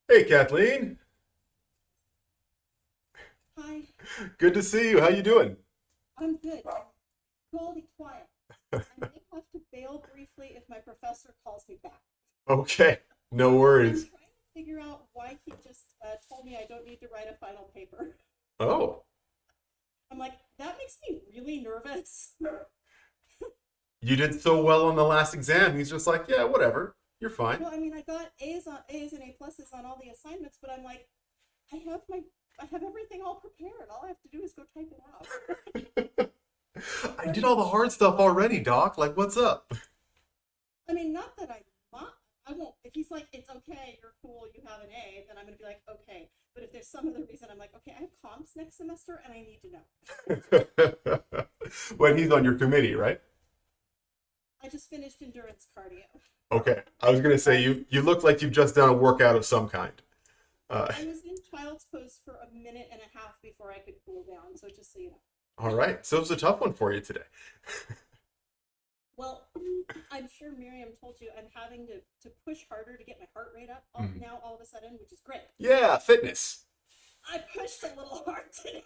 Hey, Kathleen. Hi, Good to see you. How you doing? I'm good. Go be quiet. I may have to bail briefly if my professor calls me back. Okay, no I'm worries. trying to figure out why he just told me I don't need to write a final paper. Oh, I'm like, that makes me really nervous. you did so well on the last exam. He's just like, yeah, whatever. You're fine. No, I mean I got A's and A pluses on all the assignments, but I'm like, I have my I have everything all prepared. All I have to do is go type it out. I But did all the hard stuff already, Doc. Like, what's up? I mean, not that I won't. If he's like, it's okay, you're cool, you have an A, then I'm gonna be like, okay. But if there's some other reason, I'm like, okay, I have comps next semester, and I need to know. When he's on your committee, right? I just finished endurance cardio. Okay. I was gonna say you look like you've just done a workout of some kind. Uh, I was in child's pose for a minute and a half before I could cool down. So just so you know. all right. So it was a tough one for you today. Well, I'm sure Miriam told you I'm having to push harder to get my heart rate up Mhm. now all of a sudden, which is great. Yeah, fitness. I pushed a little hard today.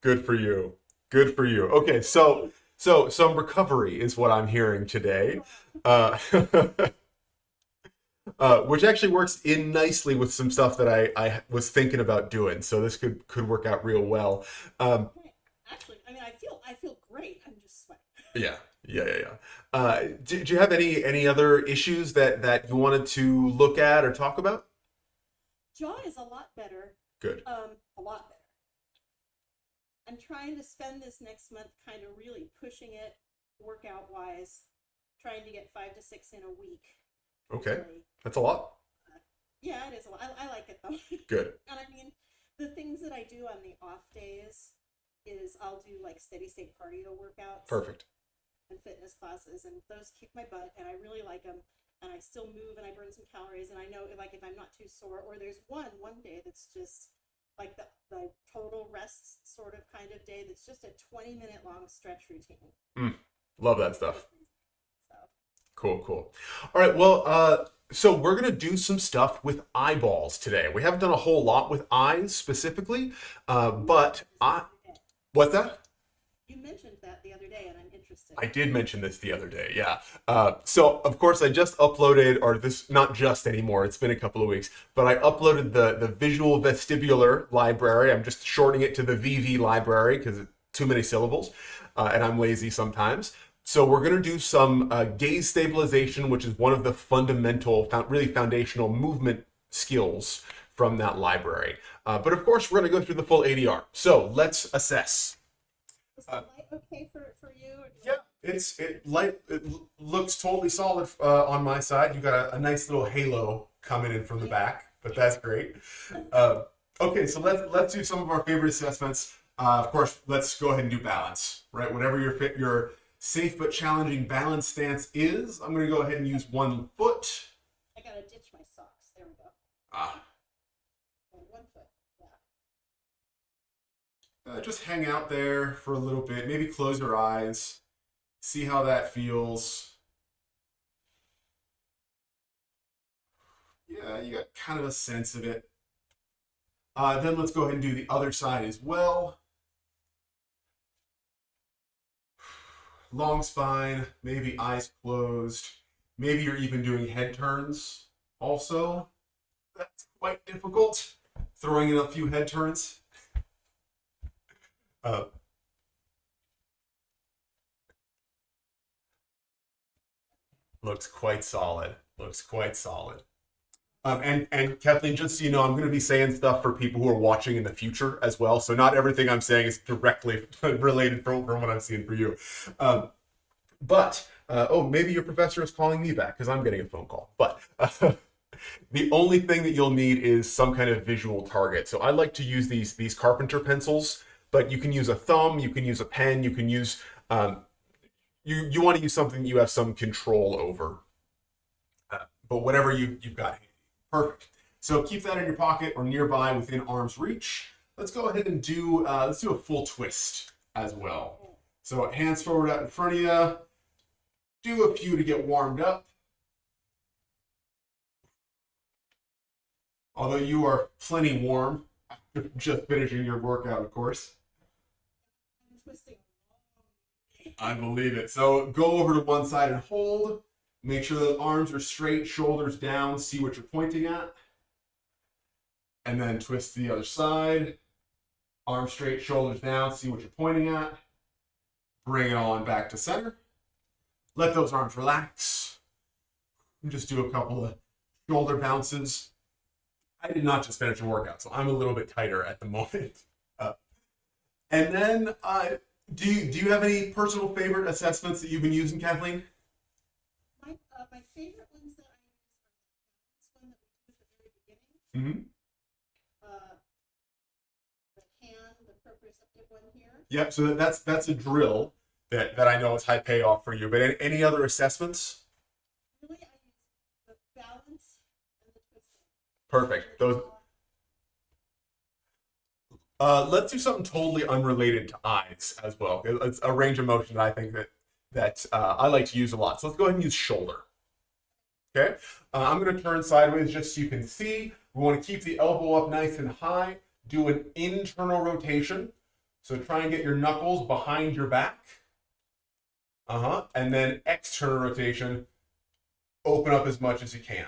Good for you. Good for you. Okay, so some recovery is what I'm hearing today, uh, which actually works in nicely with some stuff that I was thinking about doing. So this could work out real well. Um, Okay. Actually, I mean, I feel great. I'm just sweating. yeah, yeah. Do you have any other issues that you wanted to look at or talk about? Jaw is a lot better. Good. A lot better. I'm trying to spend this next month kind of really pushing it workout wise, trying to get 5 to 6 in a week. Okay, Really, that's a lot. yeah, it is a lot. I like it though. Good. And I mean, the things that I do on the off days is I'll do like steady state cardio workouts Perfect. and fitness classes, and those kick my butt, and I really like them. And I still move and I burn some calories, and I know like if I'm not too sore, or there's one day that's just like the total rest sort of kind of day that's just a 20-minute long stretch routine. Mm, love that For stuff. so Cool. All right, well, so we're gonna do some stuff with eyeballs today. We haven't done a whole lot with eyes specifically, you mentioned but this the I other day. what's that? You mentioned that the other day, and I'm interested. I did mention this the other day, yeah. So of course I just uploaded, or this not just anymore. It's been a couple of weeks, but I uploaded the visual vestibular library. I'm just shortening it to the VV library because it's too many syllables, and I'm lazy sometimes. So we're gonna do some gaze stabilization, which is one of the fundamental, really foundational movement skills from that library. But of course, we're gonna go through the full ADR. So let's assess. Is the Uh, light okay for you? Or do yeah, it looks totally solid on my side. You got a nice little halo coming in from the I, back, but that's great. Uh, okay, so let's do some of our favorite assessments. Of course, let's go ahead and do balance. Right, whatever your safe but challenging balance stance is, I'm going to go ahead and use 1 foot. I gotta ditch my socks. There we go. Ah, 1 foot. Yeah. just hang out there for a little bit. Maybe close your eyes. See how that feels. Yeah, you got kind of a sense of it. Then let's go ahead and do the other side as well. Long spine, maybe eyes closed. Maybe you're even doing head turns also. That's quite difficult. Throwing in a few head turns. Uh, looks quite solid. Looks quite solid. And Kathleen, just so you know, I'm going to be saying stuff for people who are watching in the future as well. So not everything I'm saying is directly related from what I'm seeing for you. But oh, maybe your professor is calling me back because I'm getting a phone call. But the only thing that you'll need is some kind of visual target. So I like to use these carpenter pencils, but you can use a thumb, you can use a pen, you can use you want to use something you have some control over. But whatever you've got, perfect. So keep that in your pocket or nearby within arm's reach. Let's go ahead and do let's do a full twist as well. So hands forward out in front of you. Do a few to get warmed up. Although you are plenty warm after just finishing your workout, of course. I'm twisting. I believe it. So go over to one side and hold. Make sure the arms are straight, shoulders down. See what you're pointing at. And then twist to the other side. Arms straight, shoulders down. See what you're pointing at. Bring it on back to center. Let those arms relax. And just do a couple of shoulder bounces. I did not just finish a workout, so I'm a little bit tighter at the moment. And then, do you have any personal favorite assessments that you've been using, Kathleen? My favorite ones that I use are the balance one that we do at the very beginning. Mm-hmm. The hand, the proprioceptive one here. Yep. So that's a drill that I know is high payoff for you. But any other assessments? Really, I use the balance and the twisting. Perfect. Those. Let's do something totally unrelated to eyes as well. It's a range of motion that I think that I like to use a lot. So let's go ahead and use shoulder. Okay. I'm going to turn sideways just so you can see. We want to keep the elbow up nice and high. Do an internal rotation. So try and get your knuckles behind your back. And then external rotation. Open up as much as you can.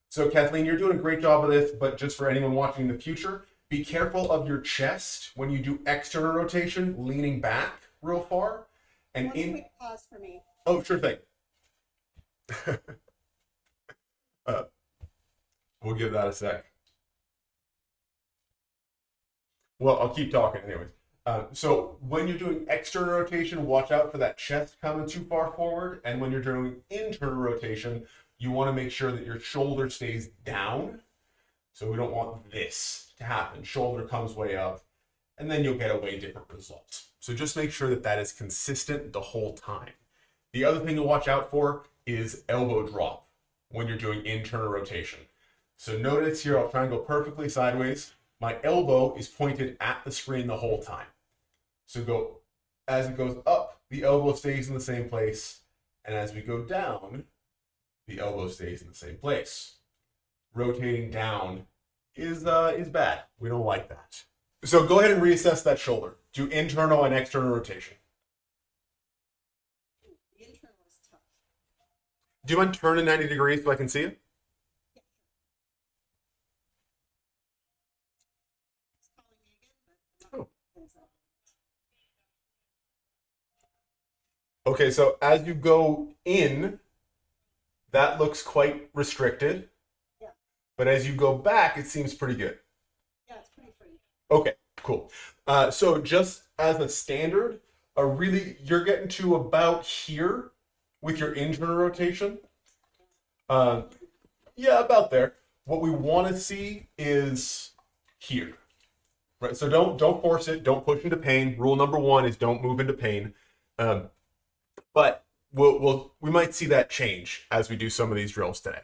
So Kathleen, you're doing a great job of this, but just for anyone watching in the future, be careful of your chest when you do external rotation, leaning back real far. And One quick pause for me. Oh, sure thing. We'll give that a sec. Well, I'll keep talking anyways. So when you're doing external rotation, watch out for that chest coming too far forward. And when you're doing internal rotation, you want to make sure that your shoulder stays down. So we don't want this to happen. Shoulder comes way up, and then you'll get a way different result. So just make sure that that is consistent the whole time. The other thing to watch out for is elbow drop when you're doing internal rotation. So notice here, I'll try and go perfectly sideways. My elbow is pointed at the screen the whole time. So as it goes up, the elbow stays in the same place. And as we go down, the elbow stays in the same place. Rotating down is bad. We don't like that. So go ahead and reassess that shoulder. Do internal and external rotation. The internal is tough. Do you mind turning 90 degrees so I can see it? Yeah, sure. It's calling me again, but I'm not gonna say it. Okay, so as you go in, that looks quite restricted. Yeah. But as you go back, it seems pretty good. Yeah, it's pretty free. Okay, cool. So just as a standard, you're getting to about here with your internal rotation. Yeah, about there. What we want to see is here, right? So don't force it. Don't push into pain. Rule number one is don't move into pain. But we might see that change as we do some of these drills today.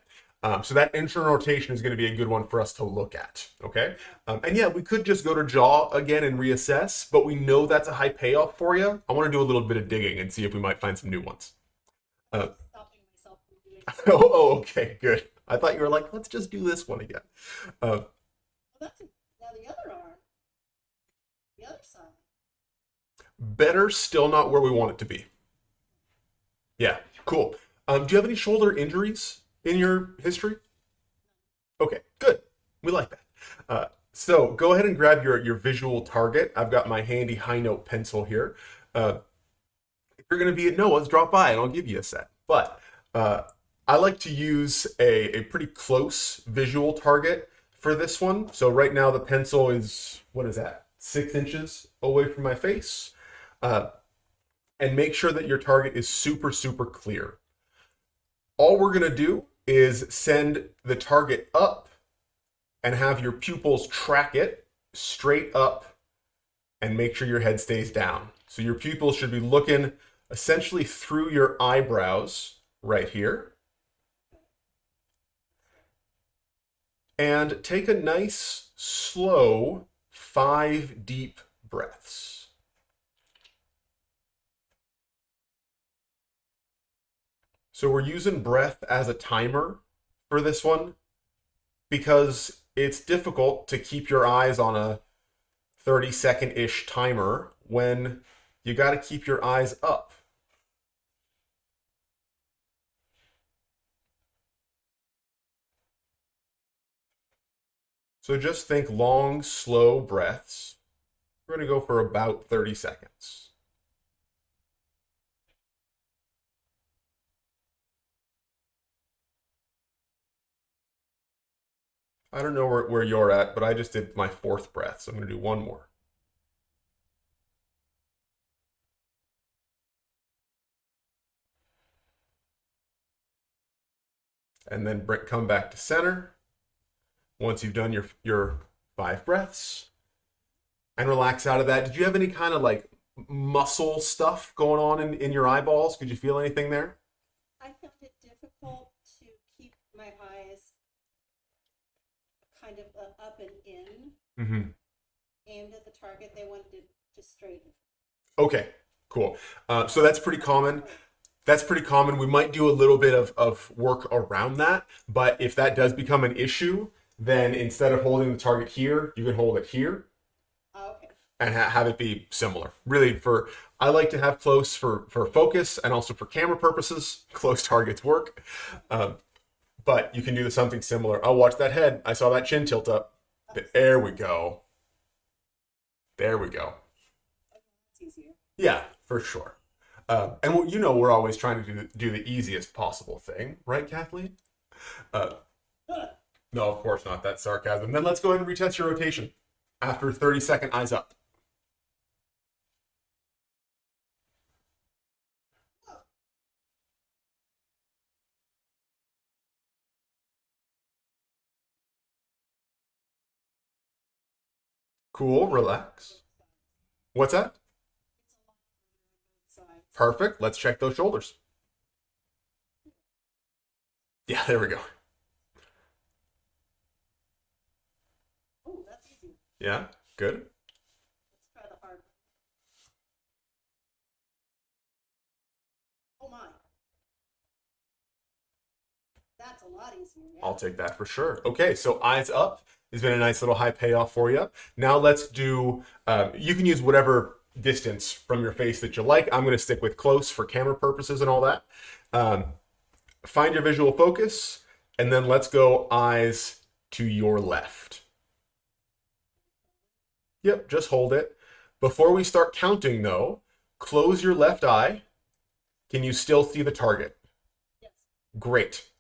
So that internal rotation is going to be a good one for us to look at, okay? And yeah, we could just go to jaw again and reassess, but we know that's a high payoff for you. I want to do a little bit of digging and see if we might find some new ones. Stopping myself from doing it. Oh, okay, good. I thought you were like, let's just do this one again. Well, now the other arm, the other side. Better, still not where we want it to be. Yeah, cool. Do you have any shoulder injuries in your history? Okay, good. We like that. So go ahead and grab your visual target. I've got my handy high note pencil here. If you're going to be at Noah's, drop by and I'll give you a set. But I like to use a pretty close visual target for this one. So right now the pencil is, what is that? 6 inches away from my face. And make sure that your target is super, super clear. All we're going to do is send the target up and have your pupils track it straight up and make sure your head stays down. So your pupils should be looking essentially through your eyebrows right here. And take a nice, slow 5 deep breaths. So we're using breath as a timer for this one. because it's difficult to keep your eyes on a 30-second-ish timer when you got to keep your eyes up. So just think long, slow breaths. We're going to go for about 30 seconds. I don't know where you're at, but I just did my 4th breath, so I'm going to do one more. And then come back to center once you've done your 5 breaths. And relax out of that. Did you have any kind of like muscle stuff going on in your eyeballs? Could you feel anything there? I found it difficult to keep my eyes kind of up and in, Mm-hmm. aimed at the target. They wanted to straighten. Okay, cool. So that's pretty common. That's pretty common. We might do a little bit of work around that, but if that does become an issue, then instead of holding the target here, you can hold it here. Okay. And have it be similar. Really, I like to have close for focus and also for camera purposes. Close targets work, but you can do something similar. Oh, watch that head! I saw that chin tilt up. There we go. There we go. It's easier. Yeah, for sure. And you know, we're always trying to do the easiest possible thing, right, Kathleen? No, of course not. That's sarcasm. Then let's go ahead and retest your rotation after 30-second eyes up. Cool, relax. What's that? It's a lot further on both sides. Perfect. Let's check those shoulders. Yeah, there we go. Oh, that's easy. Yeah, good. Let's try the hard one. Oh my. That's a lot easier. Yeah. I'll take that for sure. Okay, so eyes up has been a nice little high payoff for you. Now let's do, you can use whatever distance from your face that you like. I'm going to stick with close for camera purposes and all that. Find your visual focus, and then let's go eyes to your left. Yep, just hold it. Before we start counting, though, close your left eye. Can you still see the target? Yes. Great.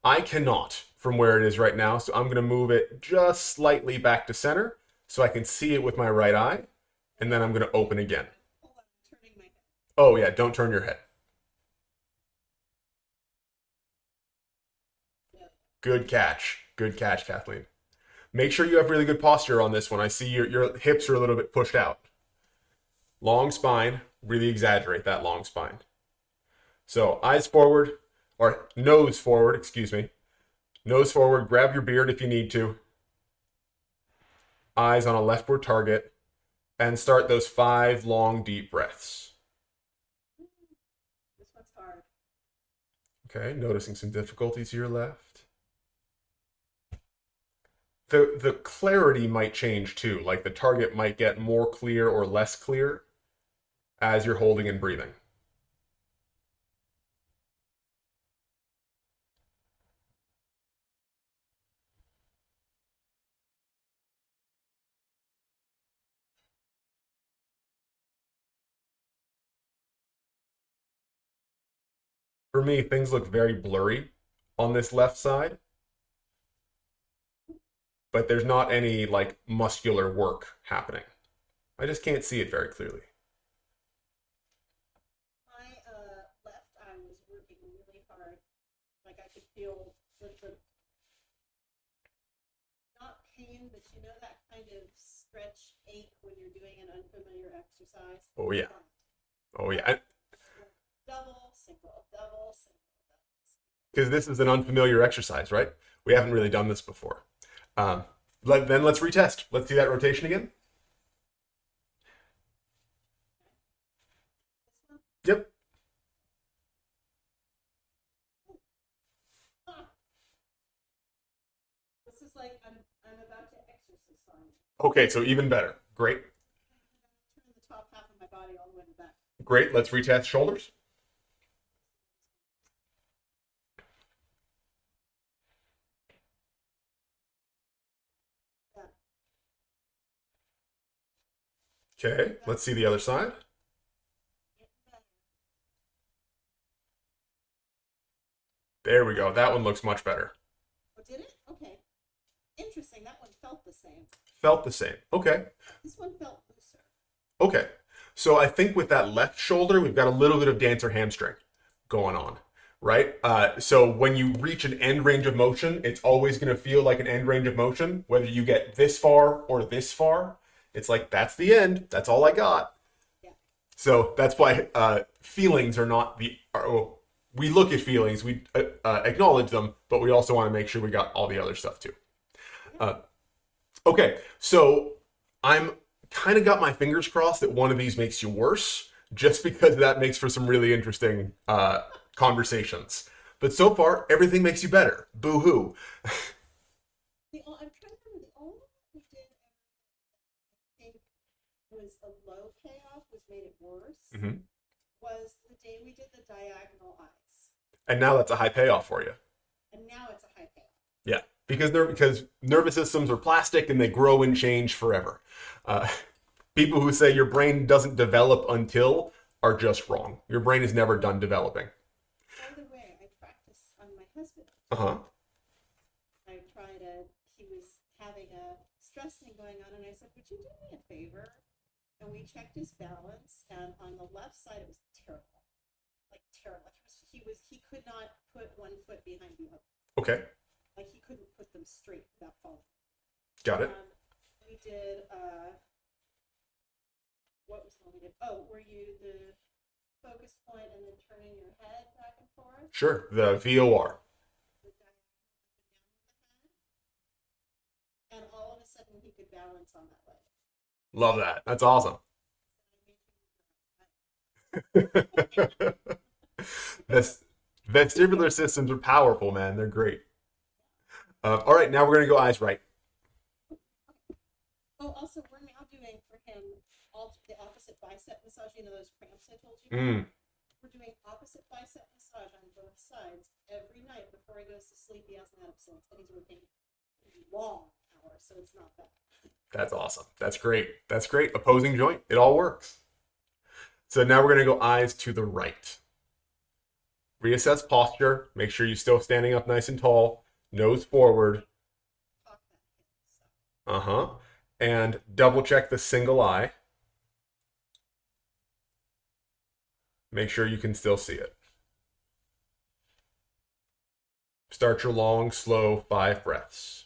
I cannot from where it is right now, so I'm going to move it just slightly back to center so I can see it with my right eye, and then I'm going to open again. Hold on, I'm turning my head. Oh yeah, don't turn your head. Yeah. Good catch. Good catch, Kathleen. Make sure you have really good posture on this one. I see your hips are a little bit pushed out. Long spine, really exaggerate that long spine. So eyes forward, or nose forward, excuse me. Nose forward, grab your beard if you need to. Eyes on a leftward target, and start those 5 long, deep breaths. This one's hard. Okay, noticing some difficulty to your left. The clarity might change too, like the target might get more clear or less clear as you're holding and breathing. For me, things look very blurry on this left side, but there's not any like muscular work happening. I just can't see it very clearly. My left eye was working really hard. Like I could feel the not pain, but you know that kind of stretch ache when you're doing an unfamiliar exercise. Oh yeah. Oh yeah. Double, single, double, single, double, single. Because this is an unfamiliar exercise, right? We haven't really done this before. Then let's retest. Let's do that rotation again. This one? Yep. Ah. This is like I'm about to exercise on you. Okay, so even better. Great. Turn the top half of my body all the way to the back. Great. Let's retest shoulders. Yeah. Okay, let's see the other side. There we go. That one looks much better. Oh, did it? Okay. Interesting. That one felt the same. Felt the same. Okay. This one felt looser. Okay. So I think with that left shoulder, we've got a little bit of dancer hamstring going on, right? So when you reach an end range of motion, it's always going to feel like an end range of motion, whether you get this far or this far. It's like, that's the end. That's all I got. Yeah. So that's why feelings are not we look at feelings, we acknowledge them, but we also want to make sure we got all the other stuff too. Okay, so I'm kind of got my fingers crossed that one of these makes you worse, just because that makes for some really interesting conversations. But so far, everything makes you better. Boo hoo. I'm trying to remember the only one we did I think was a low payoff, was made it worse, was the day we did the diagonal eyes. And now that's a high payoff for you. And now it's a high payoff. Yeah, because nervous systems are plastic and they grow and change forever. People who say your brain doesn't develop until are just wrong. Your brain is never done developing. By the way, I practice on my husband. I tried he was having a stress thing going on, and I said, would you do me a favor? And we checked his balance, and on the left side, it was terrible. Like terrible. He could not put one foot behind the other. Okay. Like he couldn't put them straight without falling. Got it. We did, what was the one we did? Oh, were you the focus point and then turning your head back and forth? Sure, the VOR. And all of a sudden he could balance on that leg. Love that. That's awesome. Vestibular systems are powerful, man. They're great. All right, now we're going to go eyes right. Oh, also, we're now doing for him the opposite bicep massage. You know those cramps I told you? We're doing opposite bicep massage on both sides every night before he goes to sleep. He hasn't had it since, and he's working long hours, so it's not bad. That's awesome. That's great. That's great. Opposing joint. It all works. So now we're going to go eyes to the right. Reassess posture. Make sure you're still standing up nice and tall. Nose forward. And double check the single eye. Make sure you can still see it. Start your long, slow 5 breaths.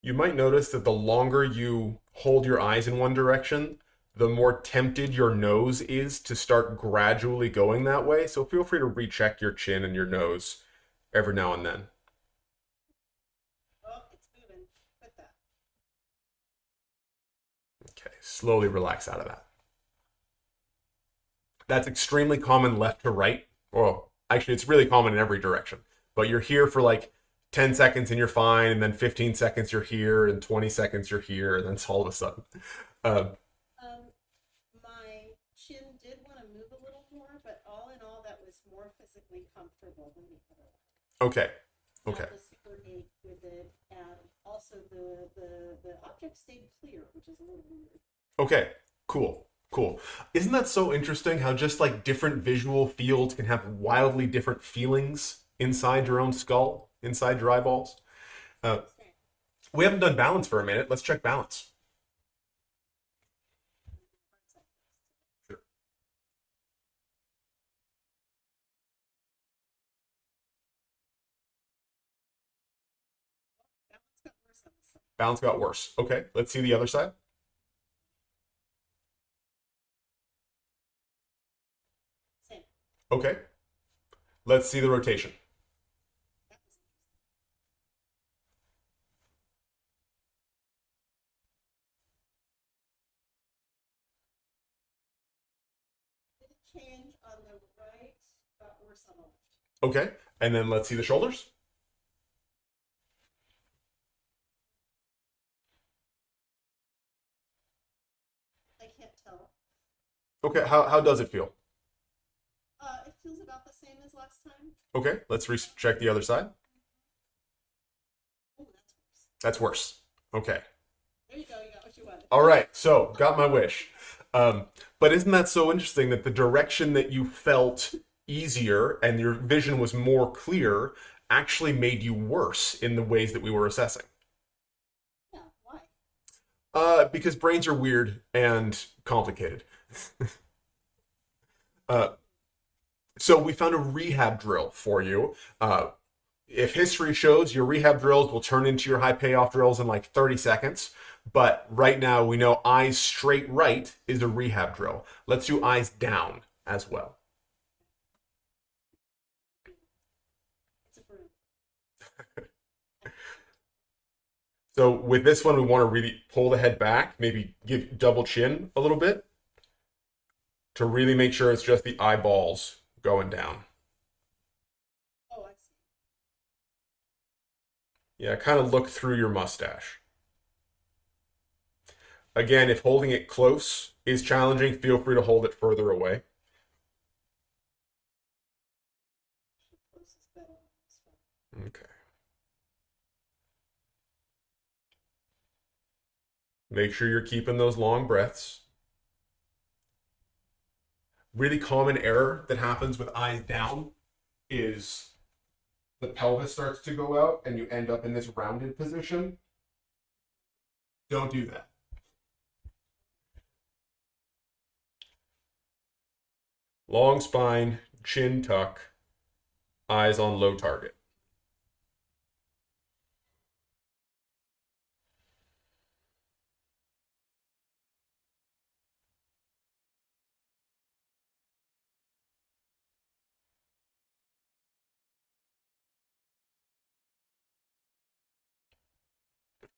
You might notice that the longer you hold your eyes in one direction, the more tempted your nose is to start gradually going that way. So feel free to recheck your chin and your nose every now and then. Oh, it's moving. Put that. Okay, slowly relax out of that. That's extremely common left to right. Well, actually, it's really common in every direction. But you're here for like 10 seconds and you're fine, and then 15 seconds you're here, and 20 seconds you're here, and then it's all of a sudden. My chin did want to move a little more, but all in all, that was more physically comfortable than the other one. Okay. I was super ache with it, and also the object stayed clear, which is a little weird. Okay, cool. Isn't that so interesting how just like different visual fields can have wildly different feelings inside your own skull, inside your eyeballs? We haven't done balance for a minute. Let's check balance. Sure. Balance got worse. Okay, let's see the other side. Okay. Let's see the rotation. That was did it change on the right or some left? Okay. And then let's see the shoulders. I can't tell. Okay. How does it feel? It feels about the same as last time. Okay. Let's check the other side. Oh, that's worse. That's worse. Okay. There you go. You got what you wanted. All right. So got my wish. But isn't that so interesting that the direction that you felt easier and your vision was more clear actually made you worse in the ways that we were assessing? Yeah. Why? Because brains are weird and complicated. uh, so we found a rehab drill for you. If history shows, your rehab drills will turn into your high payoff drills in like 30 seconds. But right now, we know eyes straight right is a rehab drill. Let's do eyes down as well. It's a broom. So with this one, we want to really pull the head back, maybe give double chin a little bit to really make sure it's just the eyeballs going down. Oh, I see. Yeah, kind of look through your mustache. Again, if holding it close is challenging, feel free to hold it further away. Close is better on this one. Okay. Make sure you're keeping those long breaths. Really common error that happens with eyes down is the pelvis starts to go out and you end up in this rounded position. Don't do that. Long spine, chin tuck, eyes on low target.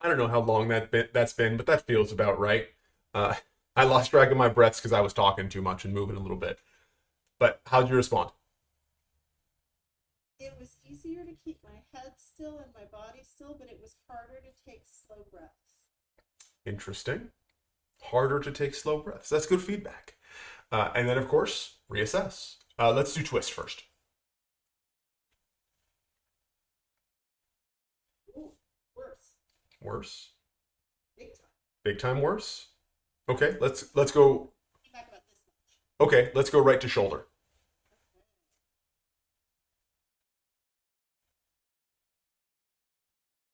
I don't know how long that's been, but that feels about right. Uh, I lost track of my breaths because I was talking too much and moving a little bit. But how'd you respond? It was easier to keep my head still and my body still, but it was harder to take slow breaths. Interesting. Harder to take slow breaths. That's good feedback. And then, of course, reassess. Let's do twist first. Ooh, worse. Worse. Big time. Big time worse. Okay, let's go. Back about this much. Okay, let's go right to shoulder. Okay.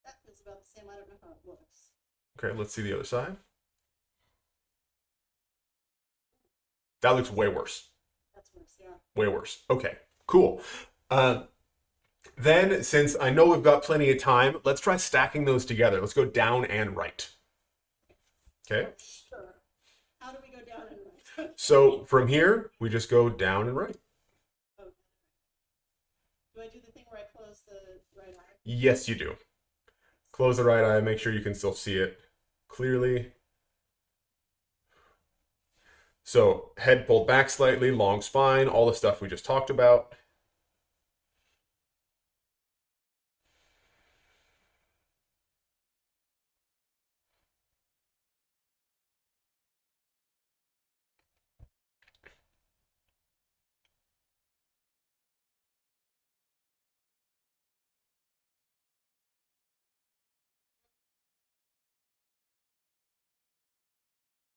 That feels about the same. I don't know how it looks. Okay, let's see the other side. That looks way worse. That's worse, yeah. Way worse. Okay, cool. Uh, then, since I know we've got plenty of time, let's try stacking those together. Let's go down and right. Okay. Oh, sure. How do we go down and right? So from here, we just go down and right. Oh, do I do the thing where I close the right eye? Yes, you do. Close the right eye. Make sure you can still see it clearly. So head pulled back slightly, long spine, all the stuff we just talked about.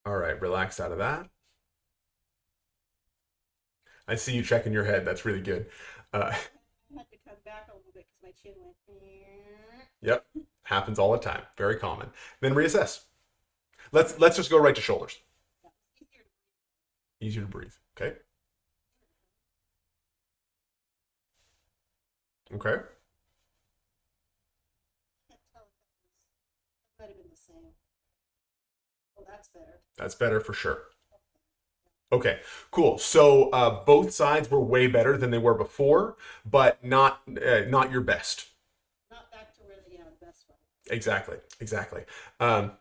All right, relax out of that. I see you checking your head. That's really good. Uh, I had to come back a little bit because my chin went. yep, happens all the time. Very common. Then reassess. Let's just go right to shoulders. That was easier to Easier to breathe. Okay. Okay. can't tell if that might have been the same. Oh, that's better. That's better for sure. Okay, cool. So both sides were way better than they were before, but not your best. Not back to where the best one. Exactly, exactly.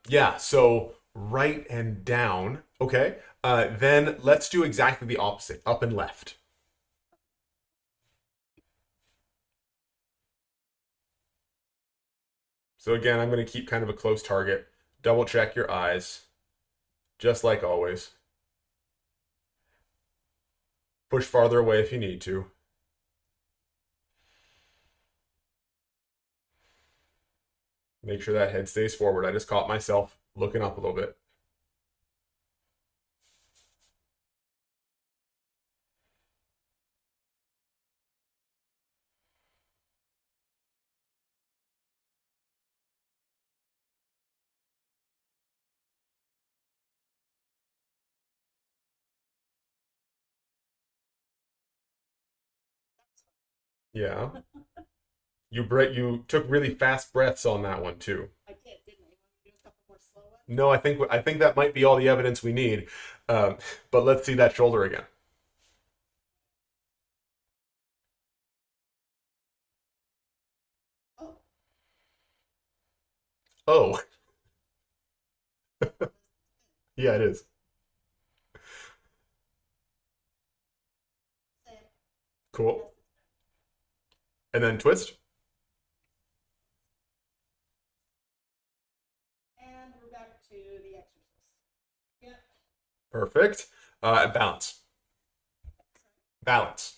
Yeah, so right and down. Okay, then let's do exactly the opposite, up and left. So again, I'm going to keep kind of a close target. Double check your eyes, just like always. Push farther away if you need to. Make sure that head stays forward. I just caught myself looking up a little bit. Yeah. You took really fast breaths on that one too. I did, didn't I? Want to do a couple more slow ones? No, I think that might be all the evidence we need. But let's see that shoulder again. Oh, Oh, yeah, it is. say Cool. yes. And then twist. And we're back to the exorcist. Yep. Perfect. Balance. Balance.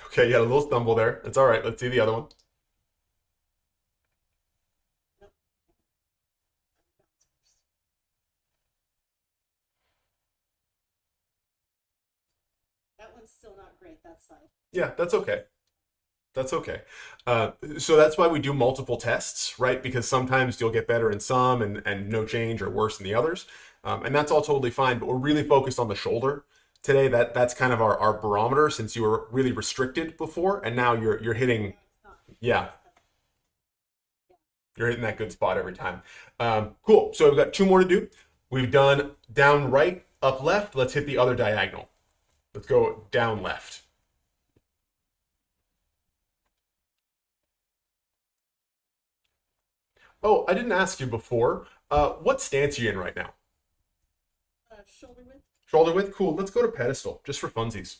Okay, you had a little stumble there. It's all right. Let's see the other one. Nope. That one's still not great, that side. Yeah, that's okay. That's okay. So that's why we do multiple tests, right? Because sometimes you'll get better in some and no change or worse in the others. And that's all totally fine. But we're really focused on the shoulder today. That's kind of our barometer since you were really restricted before, and now you're hitting, No, it's not. yeah, Yeah. you're hitting that good spot every time. Cool. So we've got two more to do. We've done down right, up left. Let's hit the other diagonal. Let's go down left. Oh, I didn't ask you before. What stance are you in right now? Shoulder width. Shoulder width? Cool. Let's go to pedestal, just for funsies.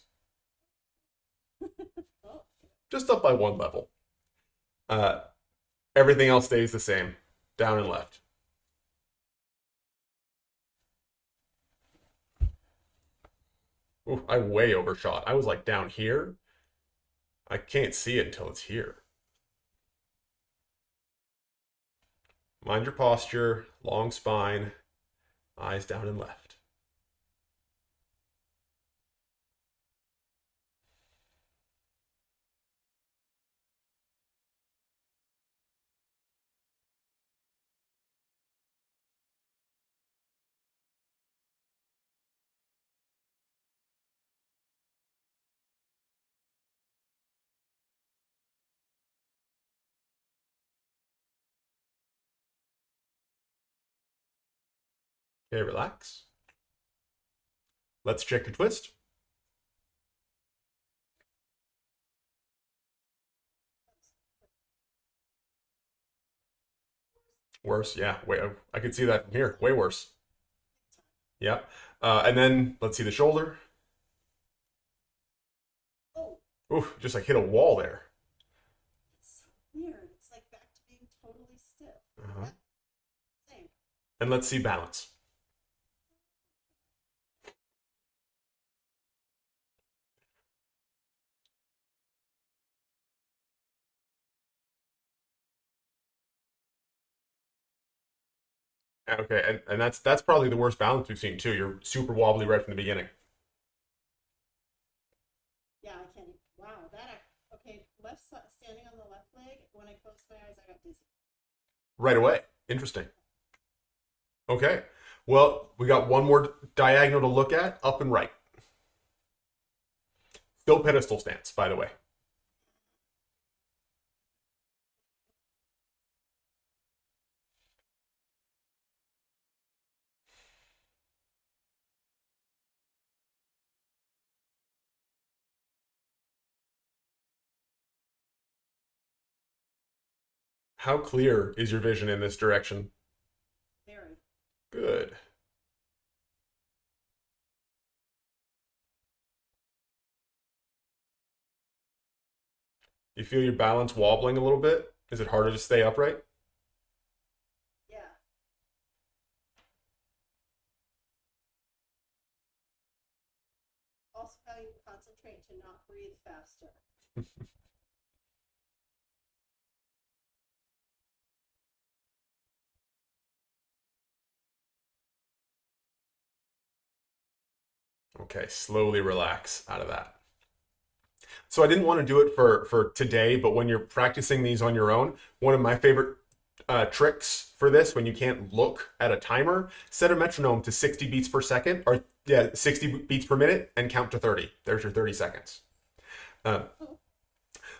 Oh, Just up by one level. Uh, Everything else stays the same. Down and left. Ooh, I way overshot. I was like down here. I can't see it until it's here. Mind your posture, long spine, eyes down and left. Okay, relax. Let's check your twist. Worse, yeah. Way, I could see that from here. Way worse. Yep. And then let's see the shoulder. oh, Ooh, just like hit a wall there. it's so weird. It's like back to being totally stiff. Uh-huh. Yep, same. And let's see balance. Okay, and that's probably the worst balance we've seen too. You're super wobbly right from the beginning. Yeah, I can't. Wow, okay. Standing on the left leg. When I closed my eyes, I got dizzy. Right away. Interesting. Okay. Well, we got one more diagonal to look at, up and right. Still pedestal stance, by the way. How clear is your vision in this direction? Very. Good. You feel your balance wobbling a little bit? Is it harder to stay upright? Yeah. Also, how you concentrate to not breathe faster. Okay, slowly relax out of that. So I didn't want to do it for today, but when you're practicing these on your own, one of my favorite tricks for this, when you can't look at a timer, set a metronome to 60 beats per second, or yeah, 60 beats per minute, and count to 30. There's your 30 seconds.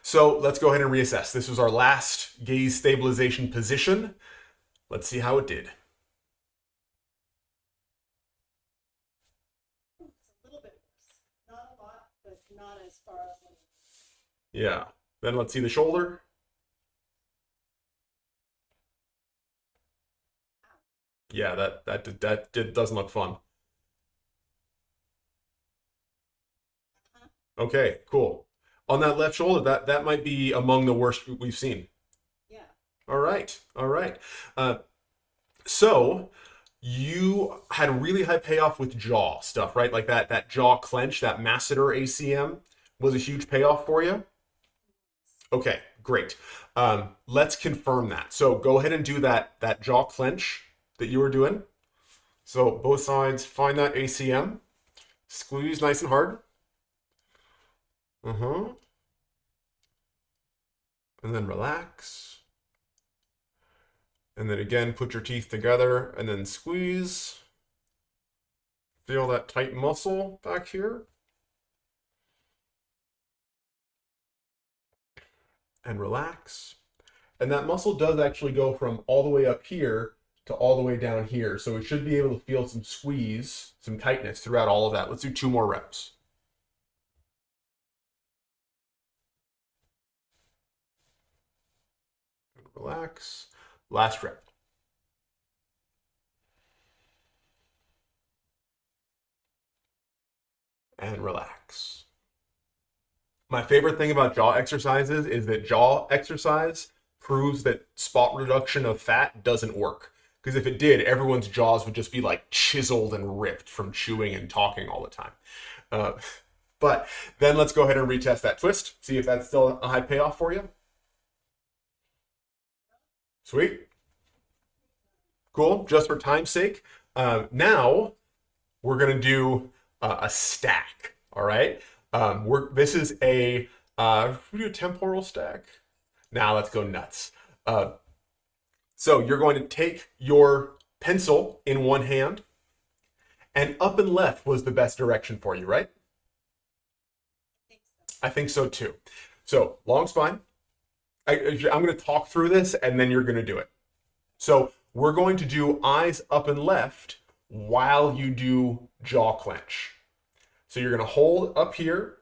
So let's go ahead and reassess. This was our last gaze stabilization position. Let's see how it did. It's a little bit worse. Not a lot, but not as far as like. Yeah. Then let's see the shoulder. Yeah, that doesn't look fun. Okay, cool. On that left shoulder, that might be among the worst we've seen. Yeah. All right, all right. So you had a really high payoff with jaw stuff, right? Like that jaw clench, that masseter ACM was a huge payoff for you. Okay, great. Let's confirm that. So go ahead and do that jaw clench that you were doing. So both sides, find that ACM, squeeze nice and hard. Uh-huh. And then relax. And then again, put your teeth together and then squeeze. Feel that tight muscle back here. And relax. And that muscle does actually go from all the way up here to all the way down here. So we should be able to feel some squeeze, some tightness throughout all of that. Let's do 2 more reps. Relax. Last rep. And relax. My favorite thing about jaw exercises is that jaw exercise proves that spot reduction of fat doesn't work. Because if it did, everyone's jaws would just be like chiseled and ripped from chewing and talking all the time. Uh, but then let's go ahead and retest that twist, see if that's still a high payoff for you. Sweet. Cool. Just for time's sake. Now we're going to do a stack. All right. This is we do a temporal stack. Now let's go nuts. So you're going to take your pencil in one hand, and up and left was the best direction for you, right? I think so too. So long spine. I'm going to talk through this, and then you're going to do it. So we're going to do eyes up and left while you do jaw clench. So you're going to hold up here,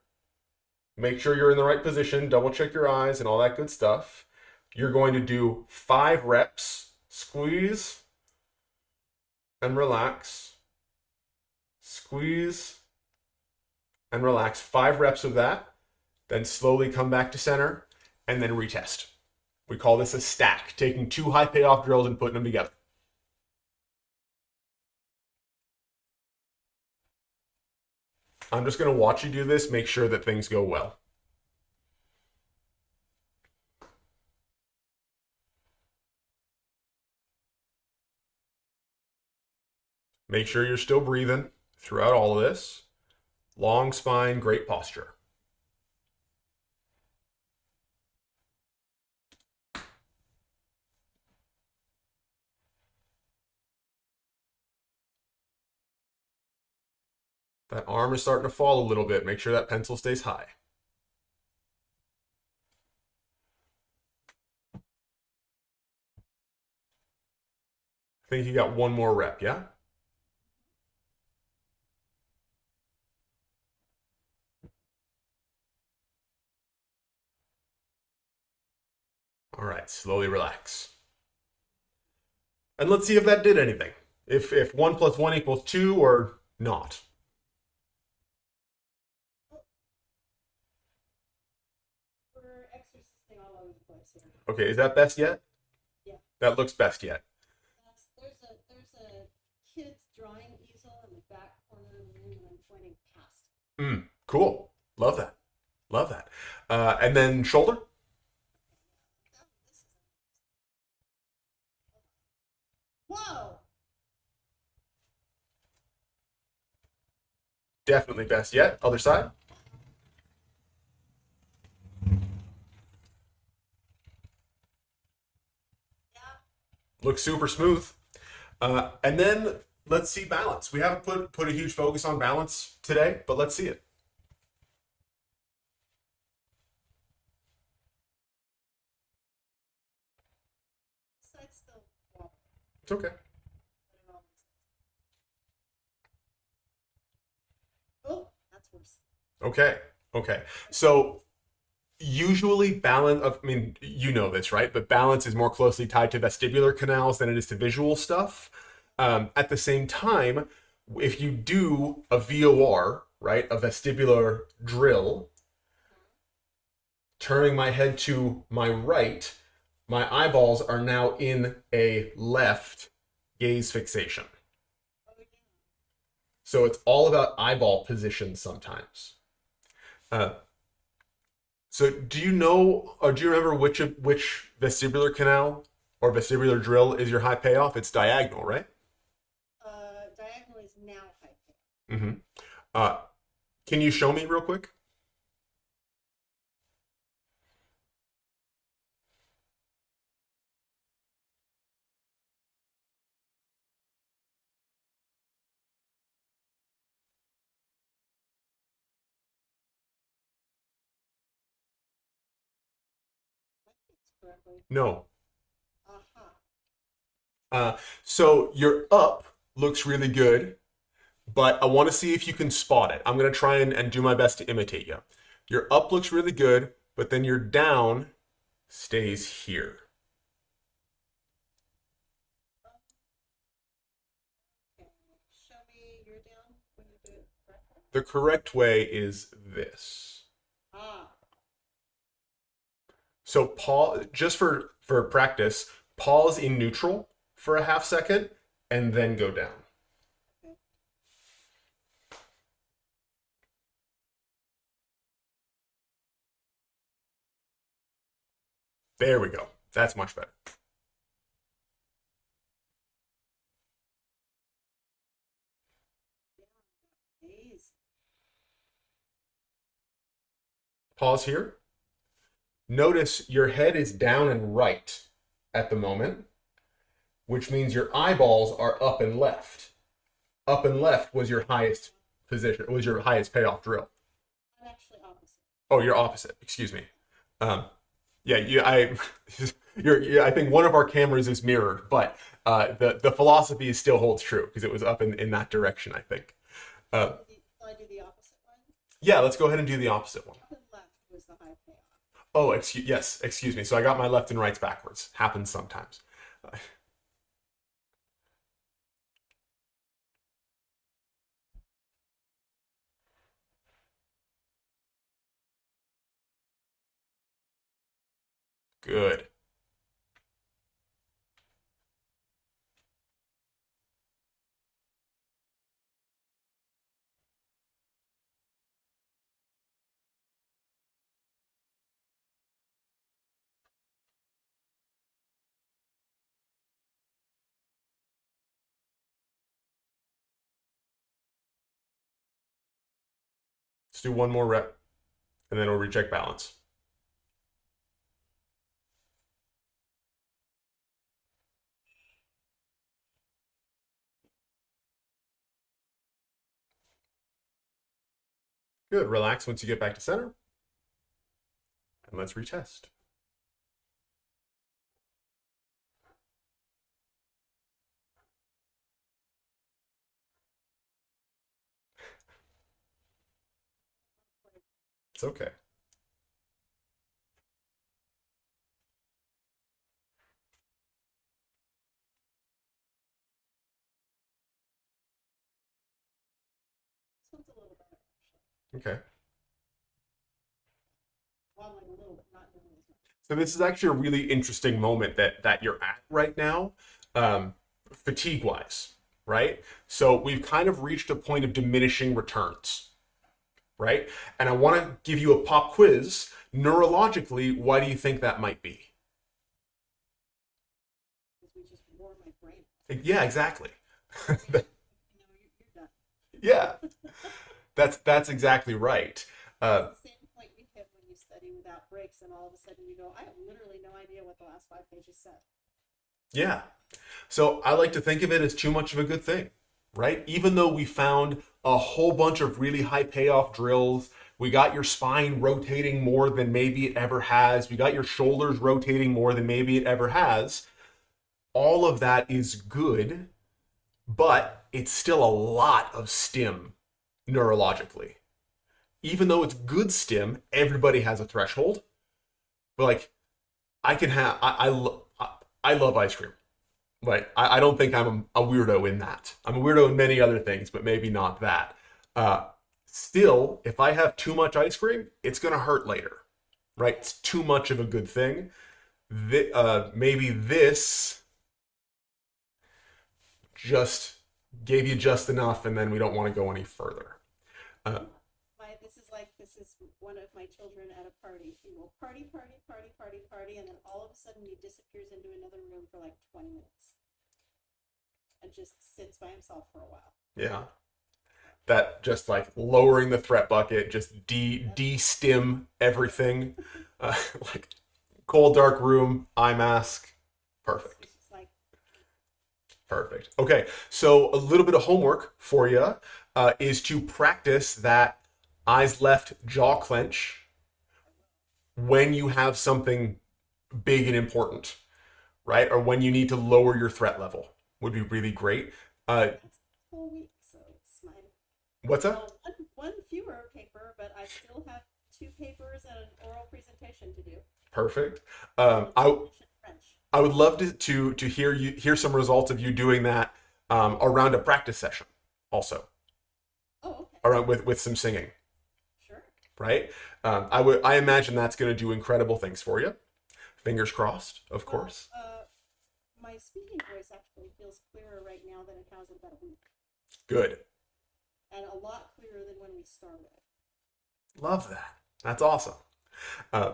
make sure you're in the right position, double check your eyes and all that good stuff. You're going to do 5 reps, squeeze and relax, squeeze and relax. 5 reps of that, then slowly come back to center and then retest. We call this a stack, taking 2 high payoff drills and putting them together. I'm just going to watch you do this, make sure that things go well. Make sure you're still breathing throughout all of this. Long spine, great posture. That arm is starting to fall a little bit. Make sure that pencil stays high. I think you got 1 more rep, yeah? All right, slowly relax. And let's see if that did anything. If 1 plus 1 equals 2 or not. We're exorcising all over the place here. Okay, is that best yet? Yeah. That looks best yet. There's a kid's drawing easel in the back corner of the room, and I'm pointing past. Cool. Love that. Love that. And then shoulder? Oh, this is whoa! Definitely best yet. Other side? Yeah. Looks super smooth. And then let's see balance. We haven't put a huge focus on balance today, but let's see it. This side's still wobbly. It's okay. But it almost is. Oh, that's worse. Okay. Okay. So usually balance I mean, you know this, right? But balance is more closely tied to vestibular canals than it is to visual stuff. At the same time, if you do a VOR, right, a vestibular drill, turning my head to my right, my eyeballs are now in a left gaze fixation. Oh, yeah. So it's all about eyeball position sometimes. Uh, so do you know, or do you remember which vestibular canal or vestibular drill is your high payoff? It's diagonal, right? Diagonal is now high payoff. Mm-hmm. Uh, can you show me real quick? I think it's correctly. No. Aha. So your up looks really good, but I want to see if you can spot it. I'm going to try and do my best to imitate you. Your up looks really good, but then your down stays here. Okay. Show me your down when you do it correctly. The correct way is this. Ah. So pause, just for practice, pause in neutral for a half second and then go down. Okay. There we go. That's much better. Days. Pause here. Notice your head is down and right at the moment, which means your eyeballs are up and left. Up and left was your highest position, was your highest payoff drill. I'm actually opposite. Oh, you're opposite. Excuse me. Um, yeah, I think one of our cameras is mirrored, but the philosophy still holds true because it was up in that direction. I think. Uh, Shall I do the opposite one? yeah, let's go ahead and do the opposite one. Up and left was the high payoff. Oh, excuse me. So I got my left and rights backwards. Happens sometimes. Good. Let's do one more rep, and then we'll recheck balance. Good. Relax once you get back to center. And let's retest. It's okay. Okay. wobbling a little bit, not doing as much. So this is actually a really interesting moment that you're at right now, fatigue wise, right? So we've kind of reached a point of diminishing returns, right? And I want to give you a pop quiz. Neurologically, why do you think that might be? Because we just wore my brain. Yeah, exactly. You're done. Yeah, that's exactly right. It's the same point you hit when you study without breaks, and all of a sudden you go, I have literally no idea what the last 5 pages said. Yeah. So I like to think of it as too much of a good thing, right? Even though we found a whole bunch of really high payoff drills, we got your spine rotating more than maybe it ever has, we got your shoulders rotating more than maybe it ever has. All of that is good, but it's still a lot of stim neurologically. Even though it's good stim, everybody has a threshold. But like, I can have, I love ice cream. Like, I don't think I'm a weirdo in that. I'm a weirdo in many other things, but maybe not that. Still, if I have too much ice cream, it's gonna hurt later, right? It's too much of a good thing. Maybe this just gave you just enough, and then we don't want to go any further. Uh, This is one of my children at a party. He will party, party, party, party, party, and then all of a sudden he disappears into another room for like 20 minutes and just sits by himself for a while. yeah, that just like lowering the threat bucket, just de-stim everything, like cold dark room, eye mask, perfect. It's just like, Perfect. Okay, so a little bit of homework for you is to practice that eyes left jaw clench when you have something big and important, right? Or when you need to lower your threat level would be really great. that's a whole week, so it's my What's that? well, one fewer paper, but I still have 2 papers and an oral presentation to do. Perfect. English and French. I would love to hear some results of you doing that around a practice session, also Oh, okay. around with some singing. Sure. Right? I imagine that's going to do incredible things for you. Fingers crossed, of course. My speaking voice actually feels clearer right now than it has in about a week, Good. and a lot clearer than when we started. Love that. That's awesome. Uh,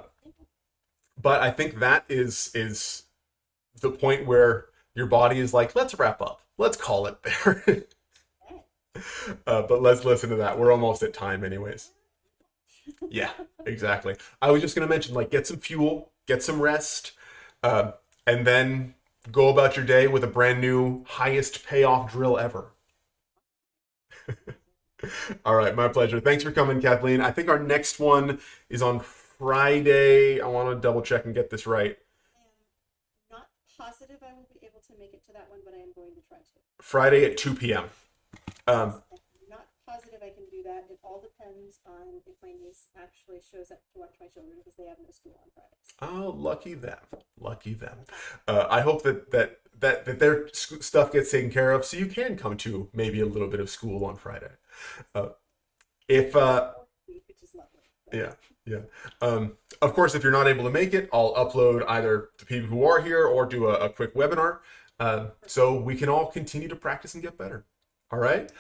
but I think that is the point where your body is like, let's wrap up. Let's call it there. Okay. But let's listen to that. We're almost at time, anyways. Yeah, exactly. I was just going to mention, like, get some fuel, get some rest, and then go about your day with a brand new highest payoff drill ever. All right, my pleasure. Thanks for coming, Kathleen. I think our next one is on Friday. I want to double check and get this right. I am not positive I will be able to make it to that one, but I am going to try to. Friday at 2 p.m. I'm not positive I can do that. It all depends on if my niece actually shows up to watch my children because they have no school on Fridays. Oh, lucky them. Lucky them. I hope that their stuff gets taken care of so you can come to maybe a little bit of school on Friday. If Which is lovely. Yeah, yeah. Of course, if you're not able to make it, I'll upload either to people who are here or do a quick webinar so we can all continue to practice and get better. All right.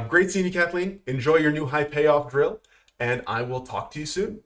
Great seeing you, Kathleen. Enjoy your new high payoff drill, and I will talk to you soon.